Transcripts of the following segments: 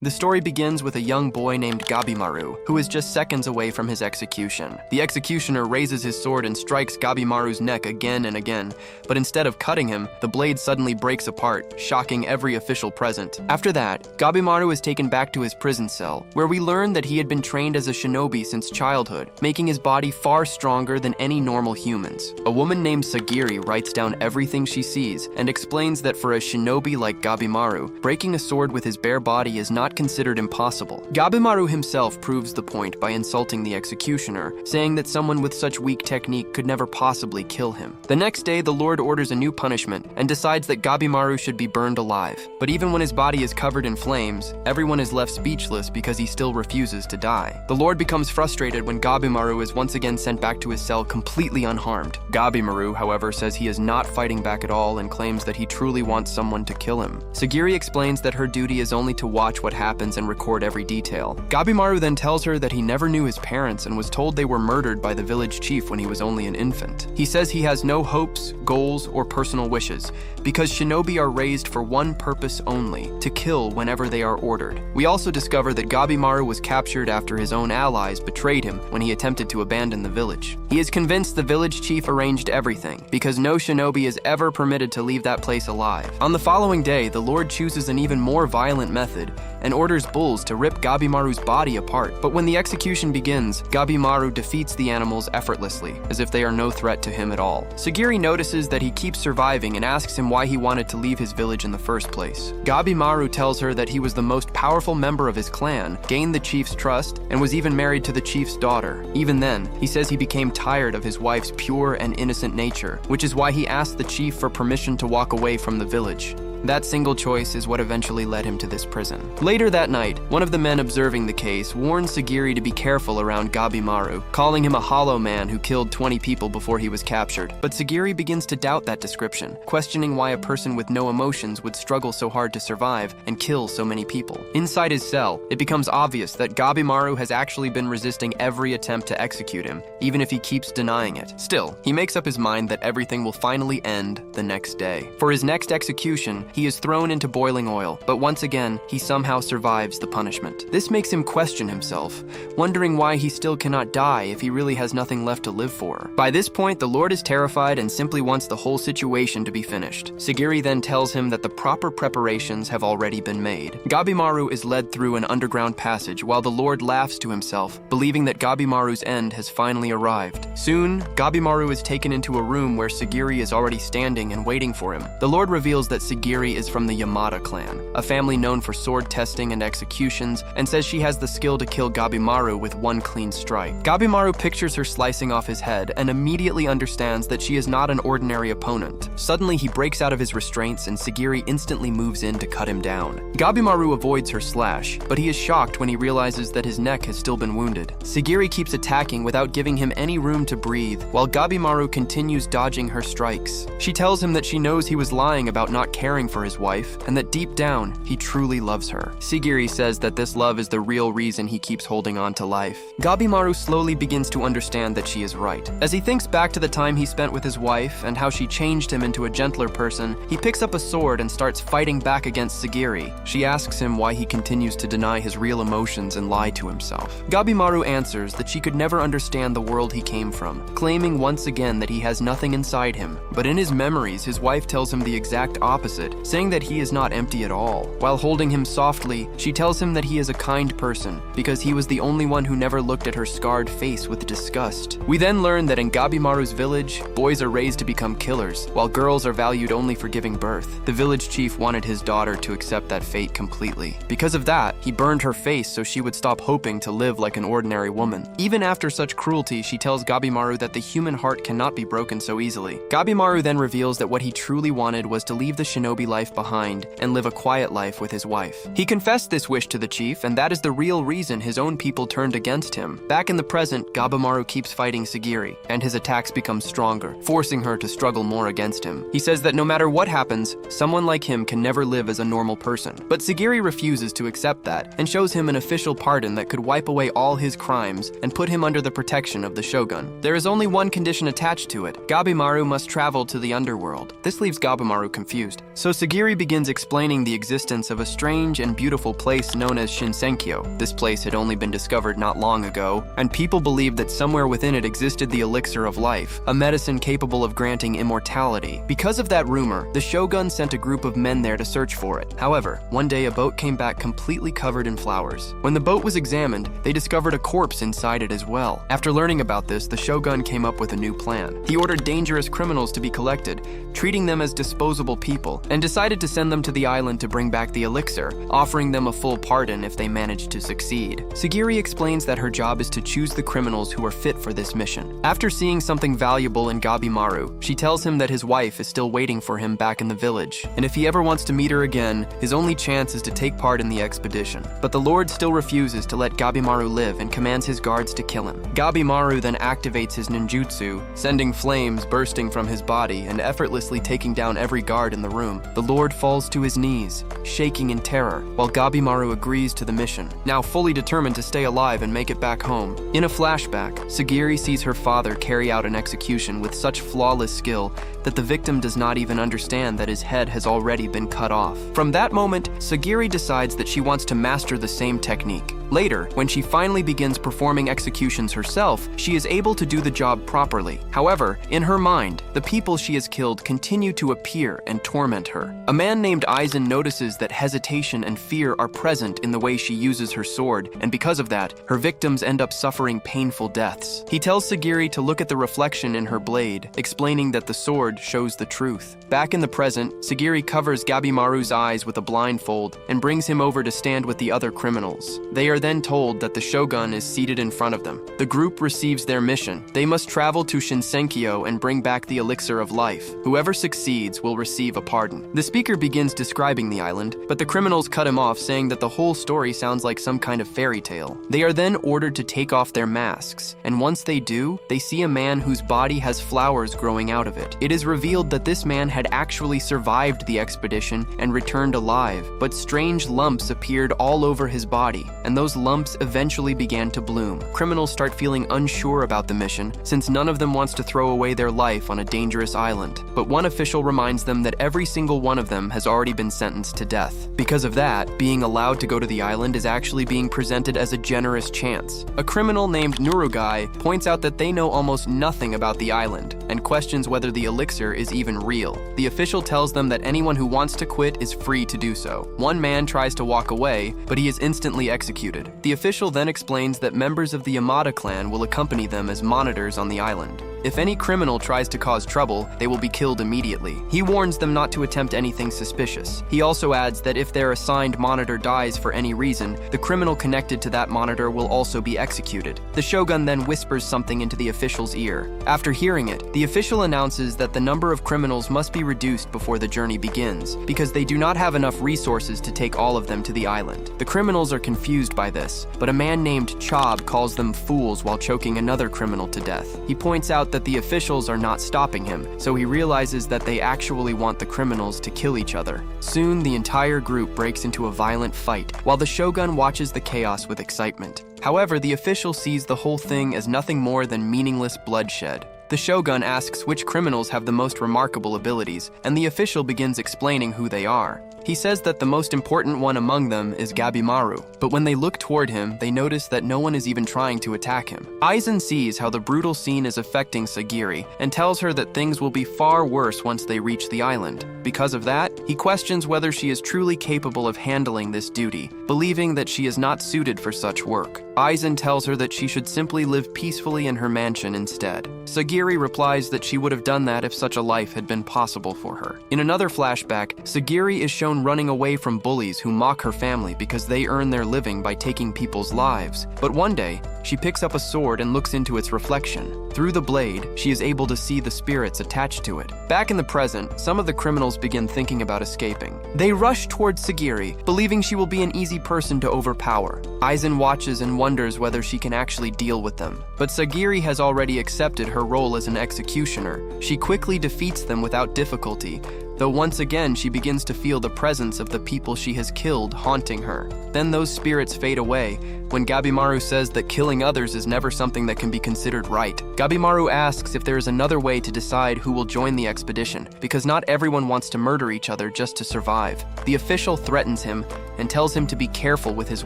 The story begins with a young boy named Gaabimaru, who is just seconds away from his execution. The executioner raises his sword and strikes Gaabimaru's neck again and again, but instead of cutting him, the blade suddenly breaks apart, shocking every official present. After that, Gaabimaru is taken back to his prison cell, where we learn that he had been trained as a shinobi since childhood, making his body far stronger than any normal humans. A woman named Sagiri writes down everything she sees and explains that for a shinobi like Gaabimaru, breaking a sword with his bare body is not considered impossible. Gaabimaru himself proves the point by insulting the executioner, saying that someone with such weak technique could never possibly kill him. The next day, the Lord orders a new punishment and decides that Gaabimaru should be burned alive. But even when his body is covered in flames, everyone is left speechless because he still refuses to die. The Lord becomes frustrated when Gaabimaru is once again sent back to his cell completely unharmed. Gaabimaru, however, says he is not fighting back at all and claims that he truly wants someone to kill him. Sagiri explains that her duty is only to watch what happens and record every detail. Gaabimaru then tells her that he never knew his parents and was told they were murdered by the village chief when he was only an infant. He says he has no hopes, goals, or personal wishes, because shinobi are raised for one purpose only, to kill whenever they are ordered. We also discover that Gaabimaru was captured after his own allies betrayed him when he attempted to abandon the village. He is convinced the village chief arranged everything, because no shinobi is ever permitted to leave that place alive. On the following day, the Lord chooses an even more violent method and orders bulls to rip Gaabimaru's body apart. But when the execution begins, Gaabimaru defeats the animals effortlessly, as if they are no threat to him at all. Sagiri notices that he keeps surviving and asks him why he wanted to leave his village in the first place. Gaabimaru tells her that he was the most powerful member of his clan, gained the chief's trust, and was even married to the chief's daughter. Even then, he says he became tired of his wife's pure and innocent nature, which is why he asked the chief for permission to walk away from the village. That single choice is what eventually led him to this prison. Later that night, one of the men observing the case warns Sagiri to be careful around Gaabimaru, calling him a hollow man who killed 20 people before he was captured. But Sagiri begins to doubt that description, questioning why a person with no emotions would struggle so hard to survive and kill so many people. Inside his cell, it becomes obvious that Gaabimaru has actually been resisting every attempt to execute him, even if he keeps denying it. Still, he makes up his mind that everything will finally end the next day. For his next execution, he is thrown into boiling oil, but once again, he somehow survives the punishment. This makes him question himself, wondering why he still cannot die if he really has nothing left to live for. By this point, the Lord is terrified and simply wants the whole situation to be finished. Sagiri then tells him that the proper preparations have already been made. Gaabimaru is led through an underground passage while the Lord laughs to himself, believing that Gaabimaru's end has finally arrived. Soon, Gaabimaru is taken into a room where Sagiri is already standing and waiting for him. The Lord reveals that Sagiri is from the Yamada clan, a family known for sword testing and executions, and says she has the skill to kill Gaabimaru with one clean strike. Gaabimaru pictures her slicing off his head and immediately understands that she is not an ordinary opponent. Suddenly, he breaks out of his restraints and Sagiri instantly moves in to cut him down. Gaabimaru avoids her slash, but he is shocked when he realizes that his neck has still been wounded. Sagiri keeps attacking without giving him any room to breathe, while Gaabimaru continues dodging her strikes. She tells him that she knows he was lying about not caring for his wife, and that deep down, he truly loves her. Sagiri says that this love is the real reason he keeps holding on to life. Gaabimaru slowly begins to understand that she is right. As he thinks back to the time he spent with his wife and how she changed him into a gentler person, he picks up a sword and starts fighting back against Sagiri. She asks him why he continues to deny his real emotions and lie to himself. Gaabimaru answers that she could never understand the world he came from, claiming once again that he has nothing inside him. But in his memories, his wife tells him the exact opposite, saying that he is not empty at all. While holding him softly, she tells him that he is a kind person, because he was the only one who never looked at her scarred face with disgust. We then learn that in Gaabimaru's village, boys are raised to become killers, while girls are valued only for giving birth. The village chief wanted his daughter to accept that fate completely. Because of that, he burned her face so she would stop hoping to live like an ordinary woman. Even after such cruelty, she tells Gaabimaru that the human heart cannot be broken so easily. Gaabimaru then reveals that what he truly wanted was to leave the shinobi life behind and live a quiet life with his wife. He confessed this wish to the chief, and that is the real reason his own people turned against him. Back in the present, Gaabimaru keeps fighting Sagiri, and his attacks become stronger, forcing her to struggle more against him. He says that no matter what happens, someone like him can never live as a normal person. But Sagiri refuses to accept that, and shows him an official pardon that could wipe away all his crimes and put him under the protection of the shogun. There is only one condition attached to it. Gaabimaru must travel to the underworld. This leaves Gaabimaru confused. So Sagiri begins explaining the existence of a strange and beautiful place known as Shinsenkyo. This place had only been discovered not long ago, and people believed that somewhere within it existed the elixir of life, a medicine capable of granting immortality. Because of that rumor, the shogun sent a group of men there to search for it. However, one day a boat came back completely covered in flowers. When the boat was examined, they discovered a corpse inside it as well. After learning about this, the shogun came up with a new plan. He ordered dangerous criminals to be collected, treating them as disposable people, and decided to send them to the island to bring back the elixir, offering them a full pardon if they managed to succeed. Sagiri explains that her job is to choose the criminals who are fit for this mission. After seeing something valuable in Gaabimaru, she tells him that his wife is still waiting for him back in the village, and if he ever wants to meet her again, his only chance is to take part in the expedition. But the Lord still refuses to let Gaabimaru live and commands his guards to kill him. Gaabimaru then activates his ninjutsu, sending flames bursting from his body and effortlessly taking down every guard in the room. The Lord falls to his knees, shaking in terror, while Gaabimaru agrees to the mission, now fully determined to stay alive and make it back home. In a flashback, Sagiri sees her father carry out an execution with such flawless skill that the victim does not even understand that his head has already been cut off. From that moment, Sagiri decides that she wants to master the same technique. Later, when she finally begins performing executions herself, she is able to do the job properly. However, in her mind, the people she has killed continue to appear and torment her. A man named Aizen notices that hesitation and fear are present in the way she uses her sword, and because of that, her victims end up suffering painful deaths. He tells Sagiri to look at the reflection in her blade, explaining that the sword shows the truth. Back in the present, Sagiri covers Gaabimaru's eyes with a blindfold and brings him over to stand with the other criminals. They are then told that the shogun is seated in front of them. The group receives their mission. They must travel to Shinsenkyo and bring back the elixir of life. Whoever succeeds will receive a pardon. The speaker begins describing the island, but the criminals cut him off, saying that the whole story sounds like some kind of fairy tale. They are then ordered to take off their masks, and once they do, they see a man whose body has flowers growing out of it. It is revealed that this man had actually survived the expedition and returned alive, but strange lumps appeared all over his body, and those lumps eventually began to bloom. Criminals start feeling unsure about the mission, since none of them wants to throw away their life on a dangerous island. But one official reminds them that every single one of them has already been sentenced to death. Because of that, being allowed to go to the island is actually being presented as a generous chance. A criminal named Nurugai points out that they know almost nothing about the island, and questions whether the elixir is even real. The official tells them that anyone who wants to quit is free to do so. One man tries to walk away, but he is instantly executed. The official then explains that members of the Yamada clan will accompany them as monitors on the island. If any criminal tries to cause trouble, they will be killed immediately. He warns them not to attempt anything suspicious. He also adds that if their assigned monitor dies for any reason, the criminal connected to that monitor will also be executed. The shogun then whispers something into the official's ear. After hearing it, the official announces that the number of criminals must be reduced before the journey begins, because they do not have enough resources to take all of them to the island. The criminals are confused by this, but a man named Chob calls them fools while choking another criminal to death. He points out that the officials are not stopping him, so he realizes that they actually want the criminals to kill each other. Soon, the entire group breaks into a violent fight, while the shogun watches the chaos with excitement. However, the official sees the whole thing as nothing more than meaningless bloodshed. The shogun asks which criminals have the most remarkable abilities, and the official begins explaining who they are. He says that the most important one among them is Gaabimaru, but when they look toward him, they notice that no one is even trying to attack him. Aizen sees how the brutal scene is affecting Sagiri and tells her that things will be far worse once they reach the island. Because of that, he questions whether she is truly capable of handling this duty, believing that she is not suited for such work. Aizen tells her that she should simply live peacefully in her mansion instead. Sagiri replies that she would have done that if such a life had been possible for her. In another flashback, Sagiri is shown running away from bullies who mock her family because they earn their living by taking people's lives. But one day, she picks up a sword and looks into its reflection. Through the blade, she is able to see the spirits attached to it. Back in the present, some of the criminals begin thinking about escaping. They rush towards Sagiri, believing she will be an easy person to overpower. Aizen watches and wonders whether she can actually deal with them. But Sagiri has already accepted her role as an executioner. She quickly defeats them without difficulty, though once again she begins to feel the presence of the people she has killed haunting her. Then those spirits fade away when Gaabimaru says that killing others is never something that can be considered right. Gaabimaru asks if there is another way to decide who will join the expedition, because not everyone wants to murder each other just to survive. The official threatens him and tells him to be careful with his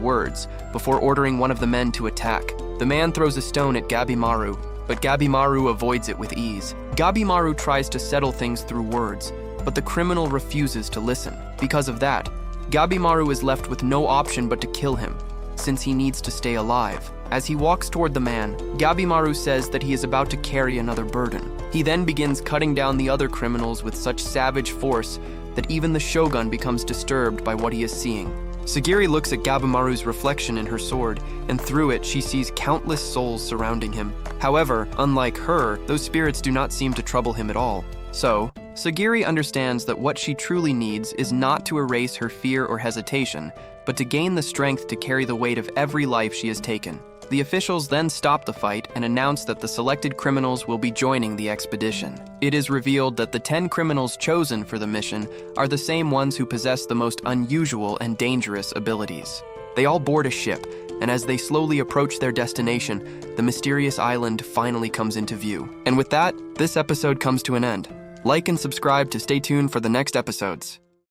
words before ordering one of the men to attack. The man throws a stone at Gaabimaru, but Gaabimaru avoids it with ease. Gaabimaru tries to settle things through words, but the criminal refuses to listen. Because of that, Gaabimaru is left with no option but to kill him, since he needs to stay alive. As he walks toward the man, Gaabimaru says that he is about to carry another burden. He then begins cutting down the other criminals with such savage force that even the shogun becomes disturbed by what he is seeing. Sagiri looks at Gaabimaru's reflection in her sword, and through it she sees countless souls surrounding him. However, unlike her, those spirits do not seem to trouble him at all. So, Sagiri understands that what she truly needs is not to erase her fear or hesitation, but to gain the strength to carry the weight of every life she has taken. The officials then stop the fight and announce that the selected criminals will be joining the expedition. It is revealed that the 10 criminals chosen for the mission are the same ones who possess the most unusual and dangerous abilities. They all board a ship, and as they slowly approach their destination, the mysterious island finally comes into view. And with that, this episode comes to an end. Like and subscribe to stay tuned for the next episodes.